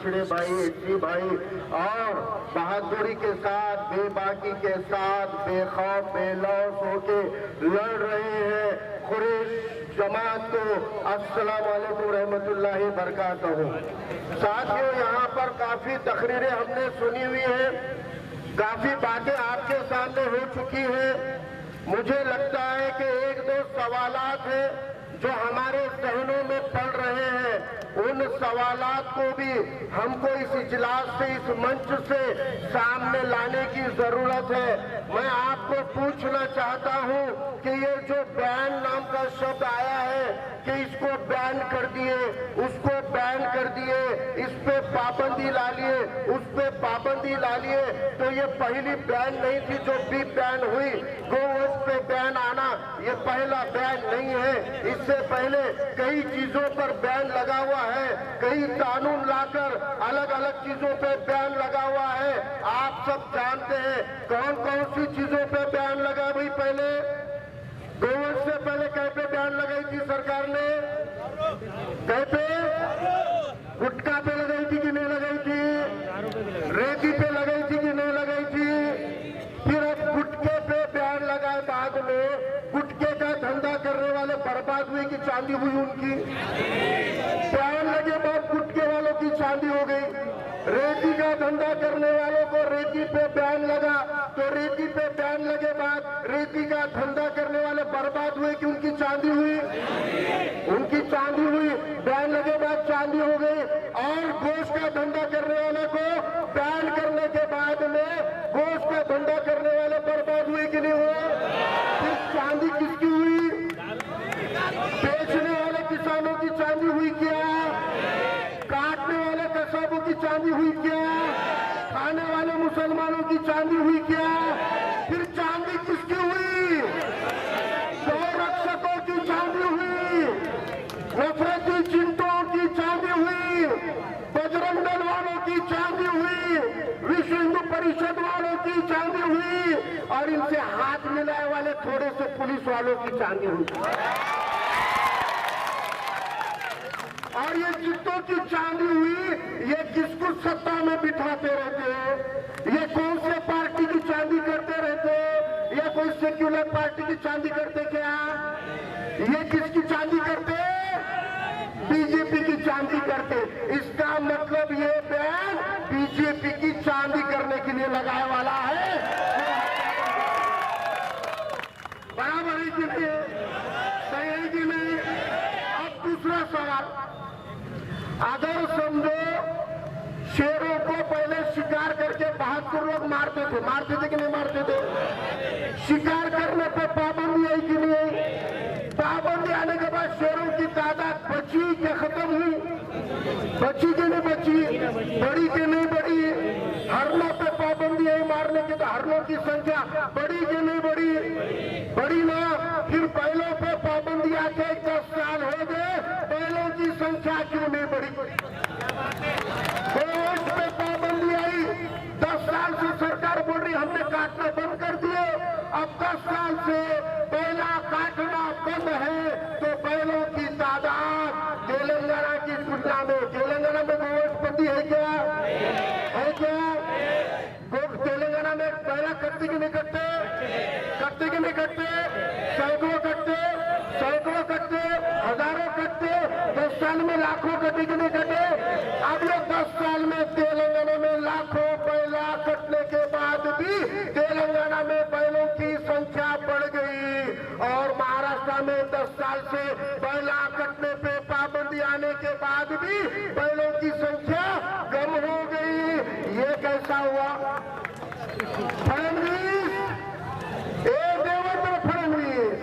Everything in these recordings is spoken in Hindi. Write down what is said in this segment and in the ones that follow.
पिछड़े भाई, एससी भाई और बहादुरी के साथ, बेबाकी के साथ, बेखौफ बेलौस होके लड़ रहे हैं कुरैश जमात को। अस्सलाम वालेकुम रहमतुल्लाहि बरकातहू। साथियों, यहाँ पर काफी तकरीरें हमने सुनी हुई है, काफी बातें आपके सामने हो चुकी है। मुझे लगता है कि एक दो सवालात हैं जो हमारे जहनों में पड़ रहे हैं, उन सवालात को भी हमको इस इजलास से, इस मंच से सामने लाने की जरूरत है। मैं आपको पूछना चाहता हूं कि ये जो बैन नाम का शब्द आया है कि इसको बैन कर दिए, उसको बैन कर दिए, इस पे पाबंदी ला लिए, उस पे पाबंदी ला लिए, तो ये पहली बैन नहीं थी जो भी बैन हुई। गोवंश पे बैन आना ये पहला बैन नहीं है। इससे पहले कई चीजों पर बैन लगा हुआ है, कई कानून लाकर अलग अलग चीजों पे बैन लगा हुआ है। आप सब जानते हैं कौन कौन सी चीजों पे बैन लगा। भाई पहले गोवंश से पहले कहीं पे बैन लगाई थी सरकार ने? कहीं पे? गुटखा पे लगाई थी कि नहीं लगाई थी? रेती पे लगाई थी कि नहीं लगाई थी? फिर अब गुटखे पे बैन लगाए बाद में गुटखे का धंधा करने वाले बर्बाद हुए कि चांदी हुई उनकी? बैन लगे बाद गुटखे वालों की चांदी हो गई। रेती का धंधा करने वालों को रेती पे बैन लगा, तो रेती पे बैन लगे बाद रेती का धंधा करने वाले बर्बाद हुए कि उनकी चांदी हुई? उनकी चांदी हुई। बैन लगे बाद चांदी हो गई। और गोश्त का धंधा करने वाले को बैन करने के बाद में गोश्त का धंधा करने वाले बर्बाद हुए कि नहीं हुए? फिर चांदी किसकी हुई? बेचने वाले किसानों की चांदी हुई क्या? काटने वाले कसाबों की चांदी हुई क्या? खाने वाले मुसलमानों की चांदी हुई क्या? फिर चांदी किसकी हुई? गौरक्षकों की चांदी हुई, नफरती चिंतों की चांदी हुई, बजरंग दल वालों की चांदी हुई, विश्व हिंदू परिषद वालों की चांदी हुई, और इनसे हाथ मिलाए वाले थोड़े से पुलिस वालों की चांदी हुई। और ये जितों की चांदी हुई, ये किसको सत्ता में बिठाते रहते हैं? ये कौन से पार्टी की चांदी करते रहते हैं? ये कोई सेक्युलर पार्टी की चांदी करते क्या? ये किसकी चांदी करते? बीजेपी की चांदी करते। इसका मतलब ये बैन बीजेपी की चांदी करने के लिए लगाए वाला है। बराबर है कि नहीं? सही है कि नहीं? अब दूसरा सवाल, अगर समझो शेरों को पहले शिकार करके बहादुर लोग मारते थे कि नहीं मारते थे? शिकार करने पे पाबंदी आई कि नहीं आई? पाबंदी आने के बाद शेरों की तादाद बची क्या खत्म हुई? बची कि नहीं बची? बड़ी कि नहीं बड़ी? हरणों पे पाबंदी आई मारने की, तो हरणों की संख्या बड़ी कि नहीं बड़ी? बड़ी ना। फिर बैलों पे पाबंदी आके 10 साल हो गए, बैलों की संख्या क्यों नहीं बढ़ी? गोश्त पे पाबंदी आई, 10 साल से सरकार बोल रही हमने काटना बंद कर दिए। अब 10 साल से बैला काटना बंद है, तो बैलों की तादाद तेलंगाना की तुलना में, तेलंगाना में गोश्त बंदी है क्या? है क्या? तेलंगाना में बैला कटते कि नहीं कटते? कटते कि नहीं कटते? सैकड़ों कटते, सैकड़ों कटते, हजारों कटते। 10 साल में लाखों कटे कि नहीं कटे? अब ये 10 साल में तेलंगाना में लाखों बैला कटने के बाद भी तेलंगाना में बैलों की संख्या बढ़ गई, और महाराष्ट्र में 10 साल से बैला कटने पे पाबंदी आने के बाद भी बैलों की संख्या कम हो गई। ये कैसा हुआ? फडणवीस, देवेंद्र फडणवीस,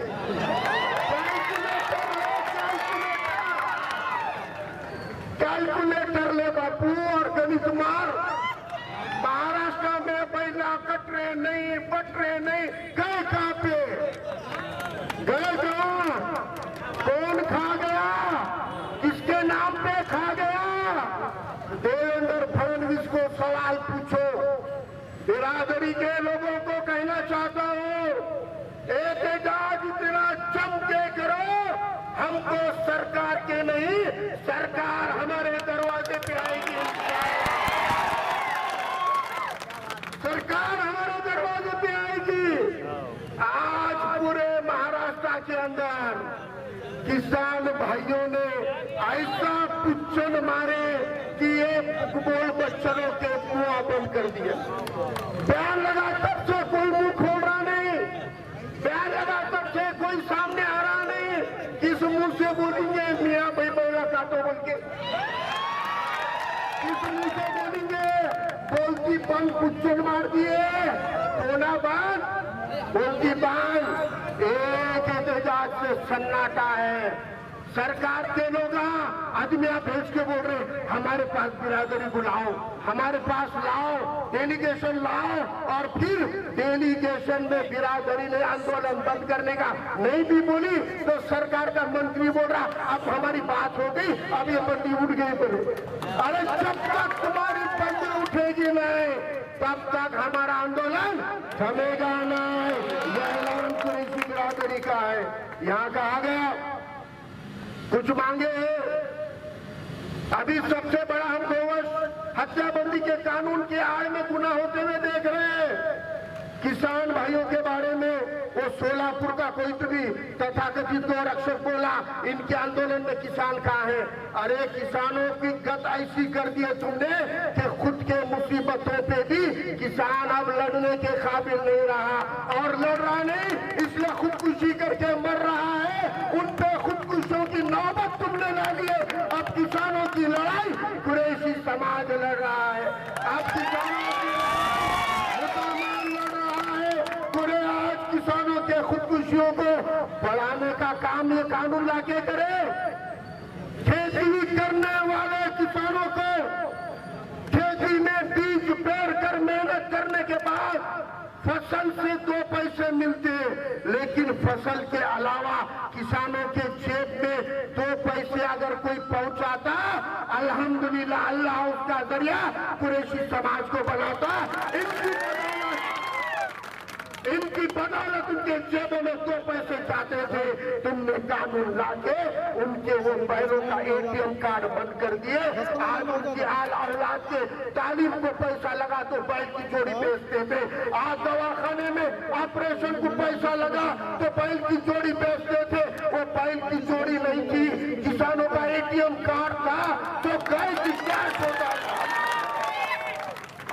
कैलकुलेटर ले बापू और गणित मार। महाराष्ट्र में बैला कट रहे नहीं, बट रहे नहीं, गए कहां पे? गए कहां? कौन खा गया? किसके नाम पे खा गया? देवेंद्र फडणवीस को सवाल पूछो। बिरादरी के लोगों को कहना चाहता हूं, एहतजाज इतना जम के करो, हमको सरकार के नहीं, सरकार हमारे दरवाजे पे आएगी। सरकार हमारे दरवाजे पे आएगी। आज पूरे महाराष्ट्र के अंदर किसान भाइयों ने ऐसा पुच्छन मारे कि ये बोल बच्चों के मुंह बंद कर दिया। बयान लगा तब से कोई मुंह खोल रहा नहीं, बयान लगा तब से कोई सामने आ रहा नहीं। किस मुंह से बोलेंगे मियाँ भाई बोला काटो बोल के, किस मुंह से बोलेंगे? बोलती बंद पुच्छन मार दिए, होना बंद बोलती बंद। एक एहतजाज से सन्नाटा है। सरकार के लोग आदमी आप भेज के बोल रहे हमारे पास बिरादरी बुलाओ, हमारे पास लाओ, डेलीगेशन लाओ, और फिर डेलीगेशन में बिरादरी ने आंदोलन बंद करने का नहीं भी बोली तो सरकार का मंत्री बोल रहा अब हमारी बात हो गई, अब ये बंदी उठ गई बोले। अरे जब तक तुम्हारी बंदी उठेगी नहीं तब तक हमारा आंदोलन थमेगा नहीं। यह ऐलान कुरैशी बिरादरी का है। यहाँ कहा गया कुछ मांगे हैं। अभी सबसे बड़ा हम गोवंश हत्याबंदी के कानून के आड़ में गुनाह होते हुए देख रहे हैं। किसान भाइयों के बारे में वो सोलापुर का कोई भी तथाकथित गोरक्षक बोला इनके आंदोलन में किसान कहाँ है। अरे किसानों की गत ऐसी कर दी है तुमने कि खुद के मुसीबतों पे भी किसान अब लड़ने के काबिल नहीं रहा, और लड़ रहा नहीं इसलिए खुदकुशी करके मर रहा है। उन पे खुदकुशियों की नौबत तुमने ला दी है। अब किसानों की लड़ाई कुरैशी समाज लड़ रहा है। अब किसानों की किसानों के खुदकुशियों को बढ़ाने का काम ये कानून लाके करे। खेती करने वाले किसानों को खेती में बीज पेर कर मेहनत करने के बाद फसल से 2 पैसे मिलते हैं, लेकिन फसल के अलावा किसानों के जेब में 2 पैसे अगर कोई पहुंचाता अल्हम्दुलिल्लाह अल्लाह उसका जरिया कुरैशी समाज को बनाता। इनकी बदौलत उनके जेबों में 2 पैसे जाते थे। तुमने कानून लाके उनके वो बैलों का ATM कार्ड बंद कर दिए। आज उनकी आल औलाद के तालीम को पैसा लगा तो बैल की जोड़ी बेचते थे। आज दवाखाने में ऑपरेशन को पैसा लगा तो बैल की जोड़ी बेचते थे। वो बैल की जोड़ी नहीं थी, किसानों का ATM कार्ड था तो गाय की कैश होता था।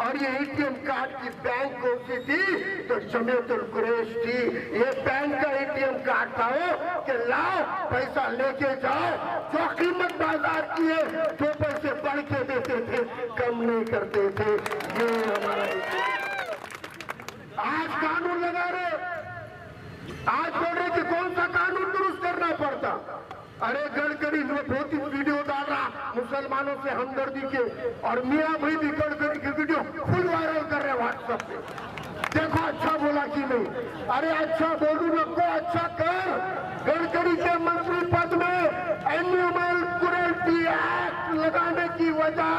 और ये ATM कार्ड की बैंक कौन सी थी? तो जमीयतुल कुरैश थी। ये बैंक का ATM कार्ड था वो कि लाओ पैसा लेके जाओ, जो कीमत बाजार की है 2 पैसे बढ़ के देते थे, कम नहीं करते थे। ये हमारा आज कानून लगा रहे, आज बोल रहे कि कौन सा कानून दुरुस्त करना पड़ता। अरे गडकरी ने बहुत ही वीडियो डाल रहा मुसलमानों से हमदर्दी के, और मियाँ भाई भी गडकरी के वीडियो फुल वायरल कर रहे व्हाट्सएप पे। देखो अच्छा बोला कि नहीं? अरे अच्छा बोलू नको, अच्छा कर। गडकरी के मंत्री पद में एनिमल क्रुएल्टी एक्ट लगाने की वजह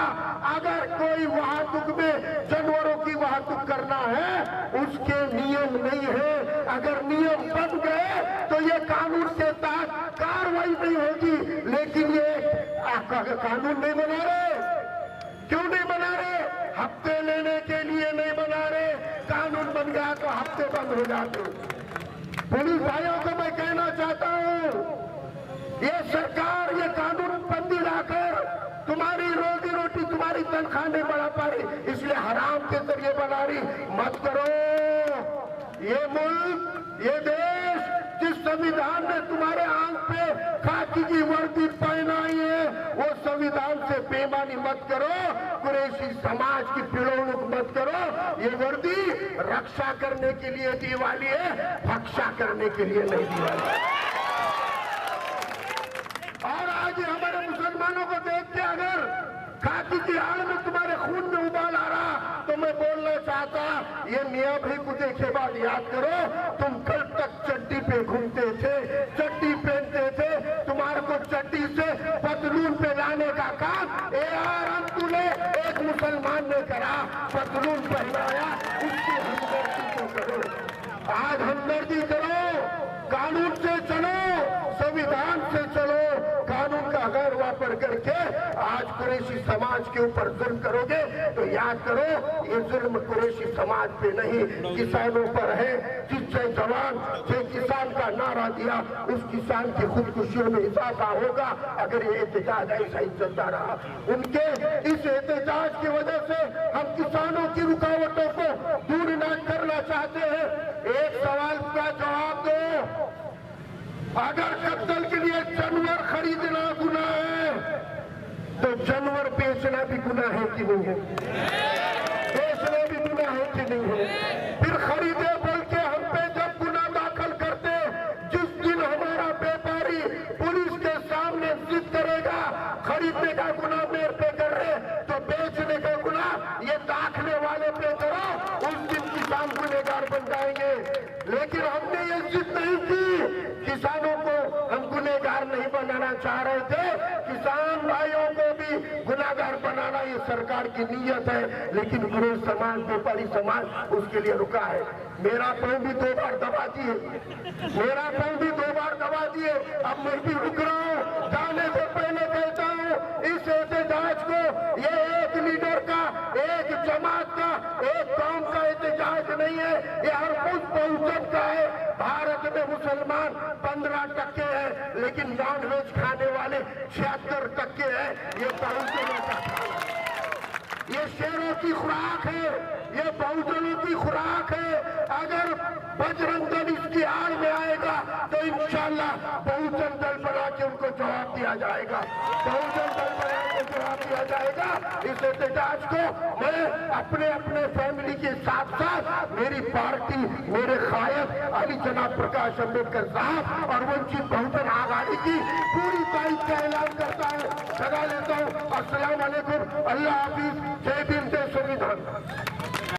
अगर कोई वाहतुक में जानवरों की वाहतुक करना है उसके नियम नहीं है। अगर नियम बन गए तो ये कानून के तहत कार्रवाई नहीं होगी। लेकिन ये कानून नहीं बना रहे। क्यों नहीं बना रहे? हफ्ते लेने के लिए नहीं बना रहे। कानून बन गया तो हफ्ते बंद हो जाते। पुलिस भाइयों को मैं कहना चाहता हूं, ये सरकार ये कानून बंदी लाकर तुम्हारी रोजी रोटी तुम्हारी तनख्वाह नहीं बढ़ा पा रही, इसलिए हराम के जरिए बना रही। मत करो। ये मुल्क ये देश जिस संविधान ने तुम्हारे आंख पे खाकी की वर्दी पहनाई है वो संविधान से बेईमानी मत करो। कुरैशी समाज की पिड़ौनुक मत करो। ये वर्दी रक्षा करने के लिए दी वाली है, भक्षा करने के लिए नहीं दी वाली। और आज हमारे मुसलमानों को देख के अगर खाकी की आड़ में तुम्हारे खून में उबाल आ रहा तो मैं बोलना चाहता, ये मियाँ भाई को देखे बाद याद करो, तुम कल तक चड्डी पे घूमते थे, चड्डी पहनते थे, तुम्हारे को चड्डी से पतलून पे लाने का काम AR ने एक मुसलमान ने करा, पतलून पहनाया। उसकी हमदर्दी को करो। आज हमदर्दी करो, कानून से चलो, संविधान से चलो। कानून का अगर पढ़ करके आज कुरैशी समाज के ऊपर जुल्म करोगे तो याद करो ये जुल्म कुरैशी समाज पे नहीं किसानों पर है। जिससे जवान जो किसान का नारा दिया उस किसान की खुदकुशियों में इजाफा होगा अगर ये एहतजाज ऐसा ही चलता रहा। उनके इस एहतजाज की वजह से हम किसानों की रुकावटों को दूर न करना चाहते हैं। एक सवाल का जवाब दो, अगर कत्ल के लिए जानवर खरीदना गुनाह है तो जानवर बेचना भी गुनाह है कि नहीं है? बेचना भी गुनाह है कि नहीं है? फिर खरीदे बोल के हम पे जब गुनाह दाखिल करते, जिस दिन हमारा व्यापारी पुलिस के सामने जिद करेगा खरीदने का गुनाह मेरे पे कर रहे तो बेचने का गुनाह ये दाखिले वाले पे करो, उस दिन किसान गुनहगार बन जाएंगे। लेकिन हमने ये जिद नहीं की, किसानों को हम गुनहगार नहीं बनाना चाह रहे थे, किसान भाइयों को भी गुनहगार बनाना ये सरकार की नीयत है। लेकिन गुरु समाज व्यापारी समाज उसके लिए रुका है। मेरा पाँव भी 2 बार दबा दिए, मेरा पाँव भी 2 बार दबा दिए, अब मैं भी रुक रहा हूँ। जाने से पहले कहता हूँ इस एहतजाज को ये एक लीडर का, एक जमात का, एक कौम का एहतजाज नहीं है, ये हर कुछ बहुजन का है। भारत में मुसलमान 15% है लेकिन नॉन वेज खाने वाले 76% है। ये बहुजनों का खाना, ये शेरों की खुराक है, ये बहुजनों की खुराक है। अगर बजरंग दल इसकी आड़ में आएगा तो इंशाल्लाह बहुजन दल बना के उनको जवाब दिया जाएगा, बहुजन दल बना के जवाब दिया जाएगा। इस एहतजाज को मैं अपने अपने फैमिली के साथ साथ मेरी पार्टी, मेरे कायद अली जनाब प्रकाश अम्बेडकर साहब और वंचित बहुजन आघाड़ी की पूरी तारीख का ऐलान करता हूँ, सदा लेता हूँ। अस्सलाम वालेकुम, अल्लाह हाफिज, जय